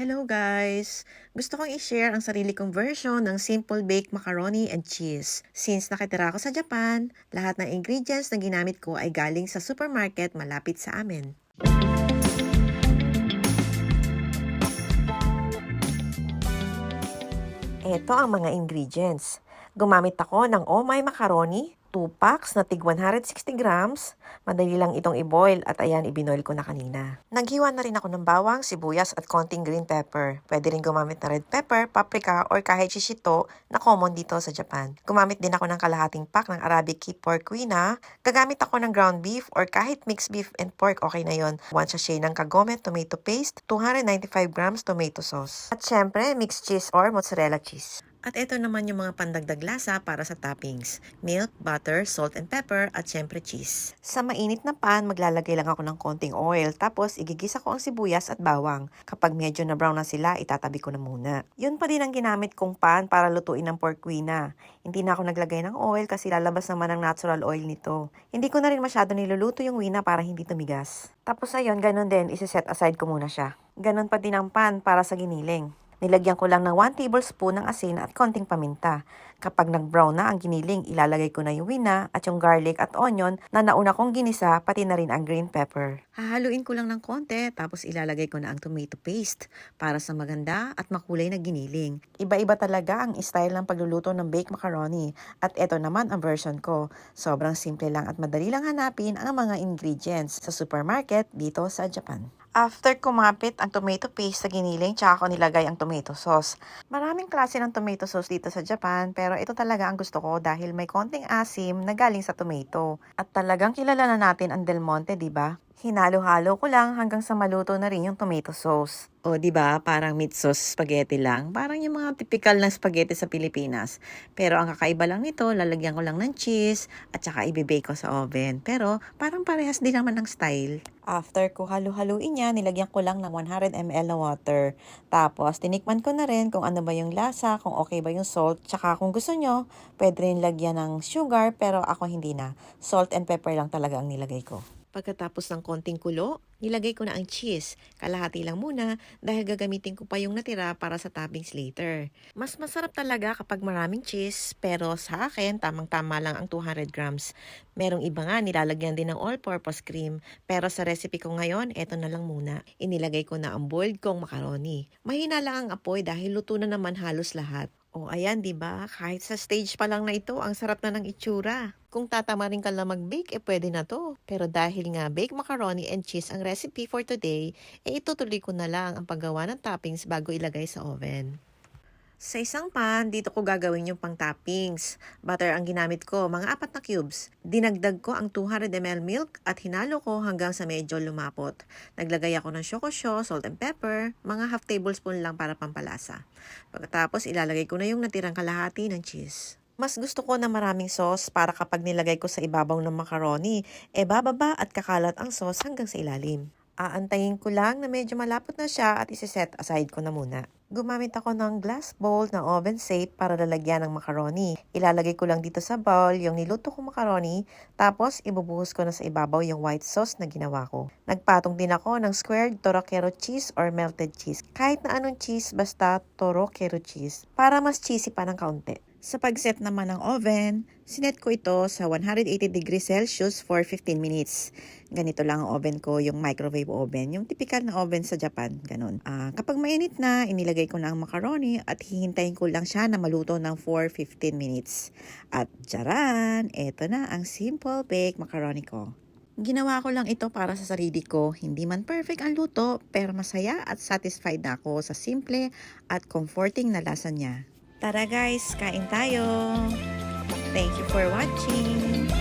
Hello guys! Gusto kong i-share ang sarili kong version ng simple baked macaroni and cheese. Since nakatira ako sa Japan, lahat ng ingredients na ginamit ko ay galing sa supermarket malapit sa amin. Ito ang mga ingredients. Gumamit ako ng Oh My Macaroni, 2 packs na tig 160 grams. Madali lang itong i-boil at ayan, ibinoil ko na kanina. Naghiwa na rin ako ng bawang, sibuyas at konting green pepper. Pwede rin gumamit na red pepper, paprika or kahit shishito na common dito sa Japan. Gumamit din ako ng kalahating pack ng Arabic pork quinoa. Gagamit ako ng ground beef or kahit mixed beef and pork, okay na yon. 1 sachet ng kagome tomato paste, 295 grams tomato sauce. At syempre, mixed cheese or mozzarella cheese. At ito naman yung mga pandagdag lasa para sa toppings. Milk, butter, salt and pepper, at syempre cheese. Sa mainit na pan, maglalagay lang ako ng konting oil. Tapos, igigisa ko ang sibuyas at bawang. Kapag medyo na brown na sila, itatabi ko na muna. Yun pa din ang ginamit kong pan para lutuin ng pork quinoa. Hindi na ako naglagay ng oil kasi lalabas naman ang natural oil nito. Hindi ko na rin masyado niluluto yung quinoa para hindi tumigas. Tapos ayun, ganun din, isi-set aside ko muna siya. Ganun pa din ang pan para sa giniling. Nilagyan ko lang ng 1 tablespoon ng asin at konting paminta. Kapag nag-brown na ang giniling, ilalagay ko na yung wina at yung garlic at onion na nauna kong ginisa, pati na rin ang green pepper. Hahaluin ko lang ng konti, tapos ilalagay ko na ang tomato paste para sa maganda at makulay na giniling. Iba-iba talaga ang style ng pagluluto ng baked macaroni. At eto naman ang version ko. Sobrang simple lang at madali lang hanapin ang mga ingredients sa supermarket dito sa Japan. After kumapit ang tomato paste sa giniling, tsaka ko nilagay ang tomato sauce. Maraming klase ng tomato sauce dito sa Japan, pero ito talaga ang gusto ko dahil may konting asim na galing sa tomato. At talagang kilala na natin ang Del Monte, di ba? Hinalo-halo ko lang hanggang sa maluto na rin yung tomato sauce. O di ba, parang meat sauce spaghetti lang. Parang yung mga typical na spaghetti sa Pilipinas. Pero ang kakaiba lang nito, lalagyan ko lang ng cheese at saka ibibake ko sa oven. Pero parang parehas din naman ng style. After ko halu-haluin niya, nilagyan ko lang ng 100 ml na water. Tapos tinikman ko na rin kung ano ba yung lasa, kung okay ba yung salt. Tsaka kung gusto nyo, pwede rin lagyan ng sugar pero ako hindi na. Salt and pepper lang talaga ang nilagay ko. Pagkatapos ng konting kulo, nilagay ko na ang cheese. Kalahati lang muna dahil gagamitin ko pa yung natira para sa toppings later. Mas masarap talaga kapag maraming cheese, pero sa akin, tamang-tama lang ang 200 grams. Merong iba nga nilalagyan din ng all-purpose cream, pero sa recipe ko ngayon, eto na lang muna. Inilagay ko na ang boiled kong macaroni. Mahina lang ang apoy dahil luto na naman halos lahat. O ayan, 'di ba? Kahit sa stage pa lang na ito, ang sarap na ng itsura. Kung tatamarin ka lang mag-bake, pwede na to. Pero dahil nga baked macaroni and cheese ang recipe for today, itutuloy ko na lang ang paggawa ng toppings bago ilagay sa oven. Sa isang pan, dito ko gagawin yung pang-toppings. Butter ang ginamit ko, mga 4 na cubes. Dinagdag ko ang 200 ml milk at hinalo ko hanggang sa medyo lumapot. Naglagay ako ng shokusho, salt and pepper, mga half tablespoon lang para pampalasa. Pagkatapos, ilalagay ko na yung natirang kalahati ng cheese. Mas gusto ko na maraming sauce para kapag nilagay ko sa ibabaw ng macaroni, bababa at kakalat ang sauce hanggang sa ilalim. Aantayin ko lang na medyo malapot na siya at isi-set aside ko na muna. Gumamit ako ng glass bowl na oven safe para lalagyan ng macaroni. Ilalagay ko lang dito sa bowl yung niluto kong macaroni, tapos ibubuhos ko na sa ibabaw yung white sauce na ginawa ko. Nagpatong din ako ng squared torokero cheese or melted cheese. Kahit na anong cheese, basta torokero cheese, para mas cheesy pa ng kaunti. Sa pag-set naman ng oven, sinet ko ito sa 180 degrees Celsius for 15 minutes. Ganito lang ang oven ko, yung microwave oven, yung typical na oven sa Japan, ganun. Kapag mainit na, inilagay ko na ang macaroni at hihintayin ko lang siya na maluto ng 4-15 minutes. At tsaran, eto na ang simple baked macaroni ko. Ginawa ko lang ito para sa sarili ko. Hindi man perfect ang luto, pero masaya at satisfied na ako sa simple at comforting na lasa niya. Tara guys, kain tayo! Thank you for watching!